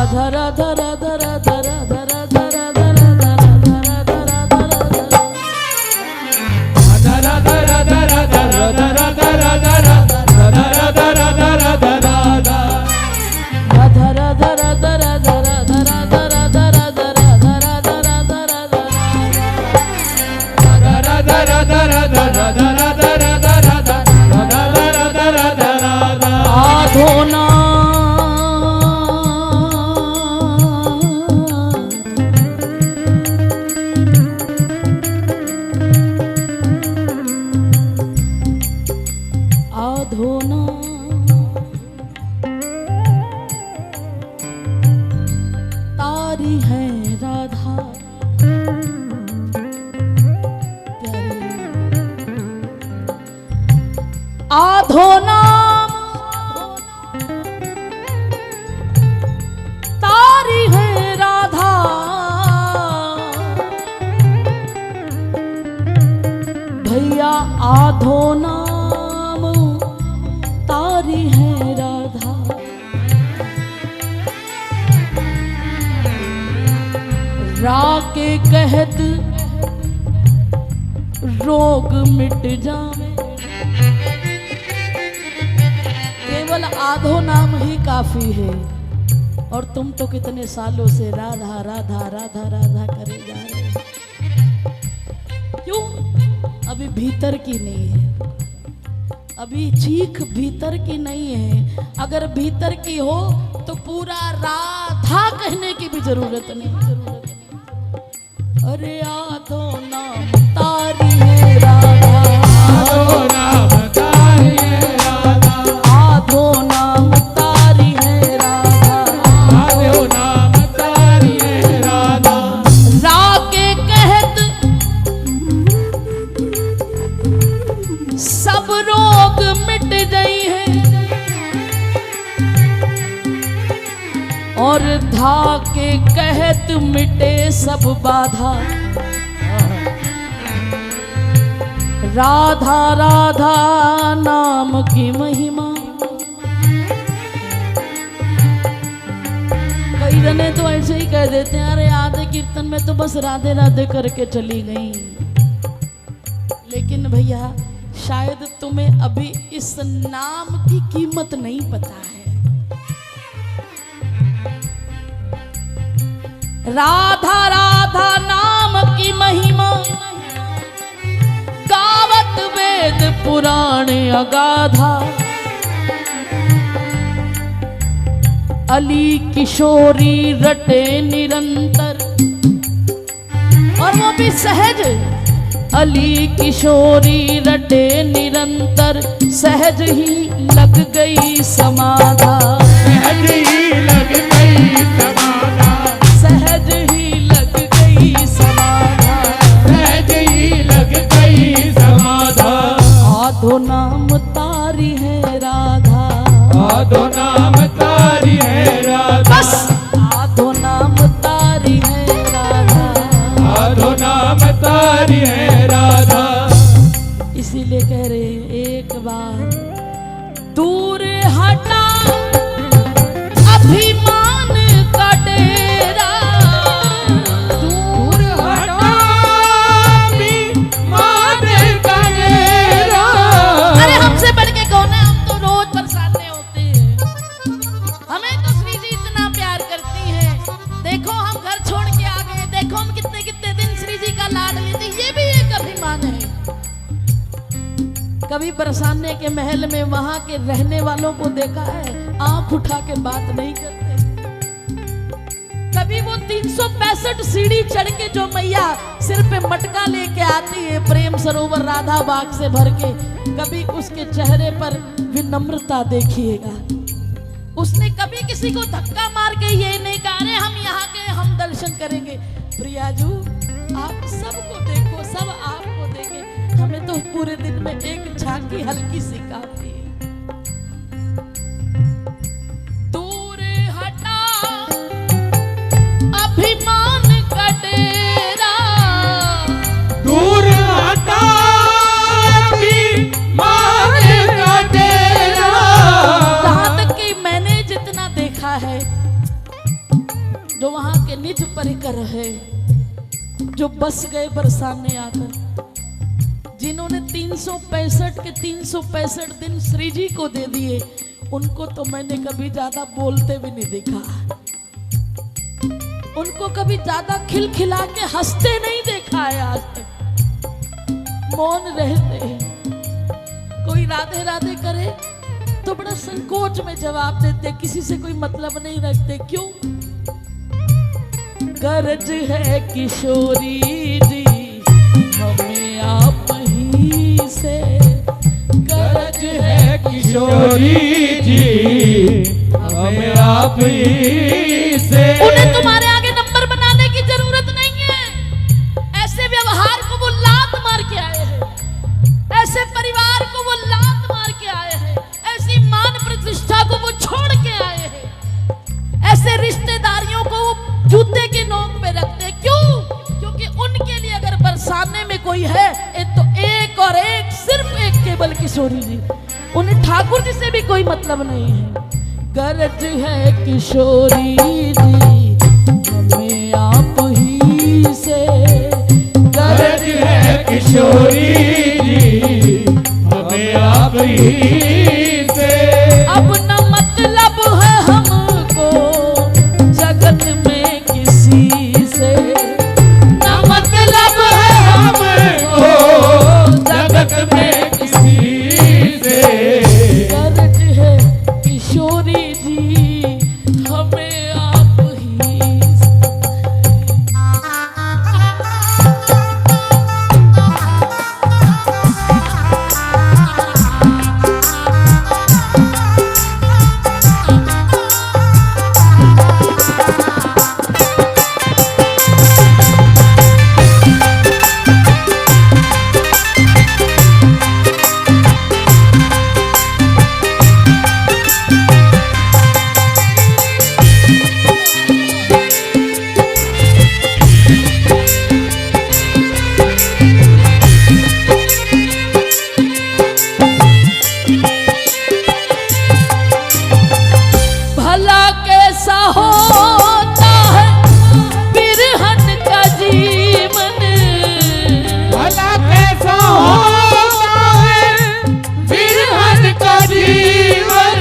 राधा राधा राधा राधा राधा राधा राधा आधो नाम तारी है राधा। भैया आधो नाम तारी है राधा। रा के कहत रोग मिट जावे। केवल आधो नाम ही काफी है। और तुम तो कितने सालों से राधा राधा राधा राधा करे जा रहे हो। क्यों? अभी भीतर की नहीं है, अभी चीख भीतर की नहीं है। अगर भीतर की हो तो पूरा राधा कहने की भी जरूरत नहीं। अरे आधो नाम तारी है राधा। आधो नाम तारी है राधा। आधो नाम तारी है राधा। आधो नाम तारी है राधा। रा के कहत सब रोग मिट गई है। और धा के कहत मिटे सब बाधा। राधा राधा नाम की महिमा। कई जने तो ऐसे ही कह देते हैं, अरे आधे कीर्तन में तो बस राधे राधे करके चली गई। लेकिन भैया शायद तुम्हें अभी इस नाम की कीमत नहीं पता है। राधा राधा नाम की महिमा गावत वेद पुराण अगाधा। अली किशोरी रटे निरंतर। और वो भी सहज। अली किशोरी रटे निरंतर। सहज ही लग गई समाधा। सहज ही लग गई समाधा। सहज ही लग गई समाधा। सहज ही लग गई समाधा। आधो नाम तारी है राधा। आधो नाम तारी है राधा। बस आधो नाम तारी है राधा। आधो नाम तारी है राधा। इसीलिए कह रहे एक बार दूर हटा अभिमान का डेरा। दूर हटा अभिमान का डेरा। अरे हमसे बढ़ के कौन है? हम तो रोज बरसाते होते हैं। हमें तो श्री जी इतना प्यार करती हैं। देखो हम घर छोड़ के आ गए। देखो हम कितने कितने दिन श्री जी का लाड लेते। ये भी एक अभिमान है। कभी बरसाने के महल में वहां के रहने वालों को देखा है? आंख उठा के बात नहीं करते। कभी वो 365 सीढ़ी चढ़ के जो मैया सिर पे मटका लेके आती है प्रेम सरोवर राधा बाग से भर के, कभी उसके चेहरे पर विनम्रता देखिएगा। उसने कभी किसी को धक्का मार के ये नहीं कहा अरे हम यहाँ के हम दर्शन करेंगे। प्रियाजू आप सबको देखो, सब आपको देखे। हमें तो पूरे दिन में एक झांकी हल्की सी काफी है। दूर हटा अभिमान का डेरा। दूर हटा अभिमान का डेरा। जहां तक कि मैंने जितना देखा है जो वहां के निज परिकर है, जो बस गए बरसाने आकर, जिन्होंने 365 के 365 दिन श्री जी को दे दिए, उनको तो मैंने कभी ज्यादा बोलते भी नहीं देखा, उनको कभी ज्यादा खिलखिला के हंसते नहीं देखा है। आज तक मौन रहते हैं। कोई राधे राधे करे तो बड़ा संकोच में जवाब देते, किसी से कोई मतलब नहीं रखते। क्यों? गरज है किशोरी जी हमें आप ही से, गरज है किशोरी जी हमें आप ही से। उन्हें तुम्हारे आगे नंबर बनाने की जरूरत नहीं है। ऐसे व्यवहार को वो लात मार के आए हैं, ऐसे परिवार को वो लात मार के आए हैं, ऐसी मान प्रतिष्ठा को वो छोड़ के आए हैं, ऐसे रिश्तेदारियों को वो जूते के नोक पे रखते। क्यों? क्योंकि उनके लिए अगर बरसाने में कोई है तो एक और एक, सिर्फ एक केवल किशोरी जी। उन्हें ठाकुर जी से भी कोई मतलब नहीं है। गरज है किशोरी जी हमें आप ही से, गरज है किशोरी जी हमें आप ही से। अब न मतलब है हमको जगत में किसी से, न मतलब है हमको जगत में किसी से। गरज है किशोरी जी हमें आप ही से। भला कैसा होता है बिरहन का जीवन, भला कैसा होता है बिरहन का जीवन।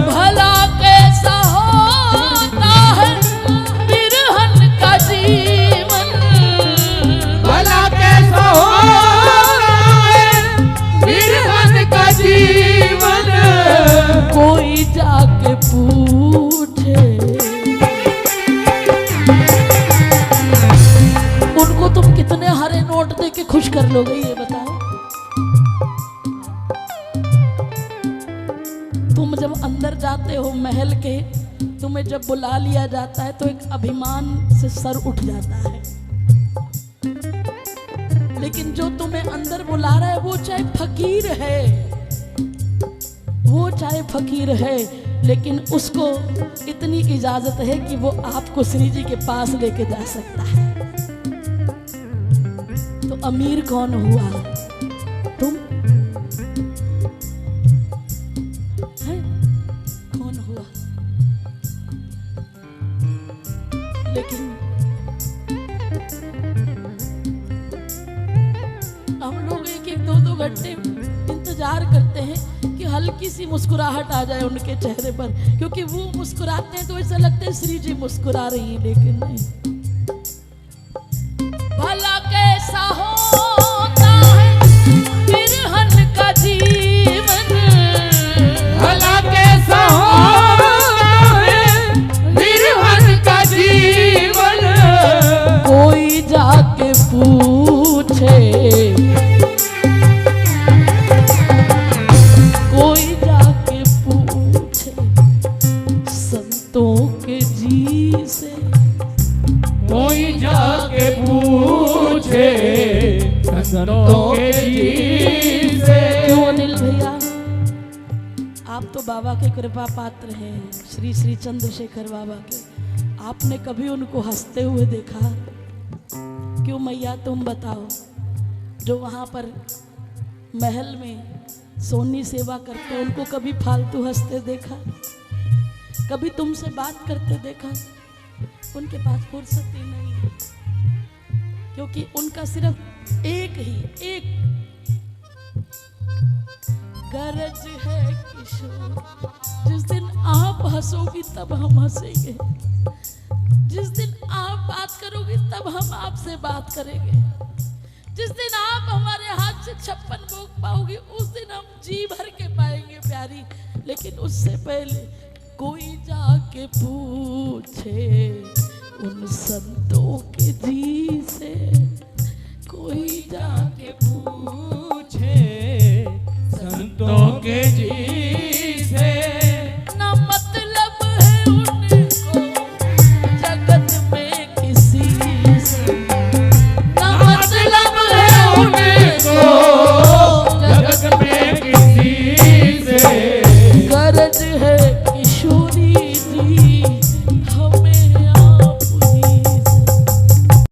भला कैसा होता है बिरहन का जीवन, भला कैसा होता है बिरहन का जीवन। कोई जाके पूछे उनको तुम कितने हरे नोट दे के खुश कर लोगे, ये बताओ। तुम जब अंदर जाते हो महल के, तुम्हें जब बुला लिया जाता है तो एक अभिमान से सर उठ जाता है, लेकिन जो तुम्हें अंदर बुला रहा है वो चाहे फकीर है, वो चाहे फकीर है, लेकिन उसको इतनी इजाजत है कि वो आपको श्री जी के पास लेके जा सकता है। तो अमीर कौन हुआ? तुम है? कौन हुआ? लेकिन हम लोग एक एक दो दो घंटे इंतजार करते हैं कि हल्की सी मुस्कुराहट आ जाए उनके चेहरे पर, क्योंकि वो मुस्कुराते हैं तो ऐसा लगता है श्री जी मुस्कुरा रही है, लेकिन नहीं। भला कैसा होता है बिरहन का जीवन, भला कैसा होता है बिरहन का जीवन। कोई जाके पूछे, कोई जाके पूछे संतों के जी से, कोई जाके पूछे संतों के जी से। क्यों अनिल भैया, आप तो बाबा के कृपा पात्र हैं, श्री श्री चंद्रशेखर बाबा के। आपने कभी उनको हंसते हुए देखा? क्यों मैया तुम बताओ, जो वहाँ पर महल में सोनी सेवा करते उनको कभी फालतू हंसते देखा? कभी तुमसे बात करते देखा? उनके पास फुर्सत ही नहीं है, क्योंकि उनका सिर्फ एक गरज है किशोर। जिस दिन आप हंसोगी तब हम हंसेंगे, जिस दिन आप बात करोगी तब हम आपसे बात करेंगे, जिस दिन आप हमारे हाथ से 56 भोग पाओगी उस दिन हम जी भर के पाएंगे प्यारी। लेकिन उससे पहले कोई जाके पूछे उन संतों के जी से, कोई जाके पूछे संतों के जी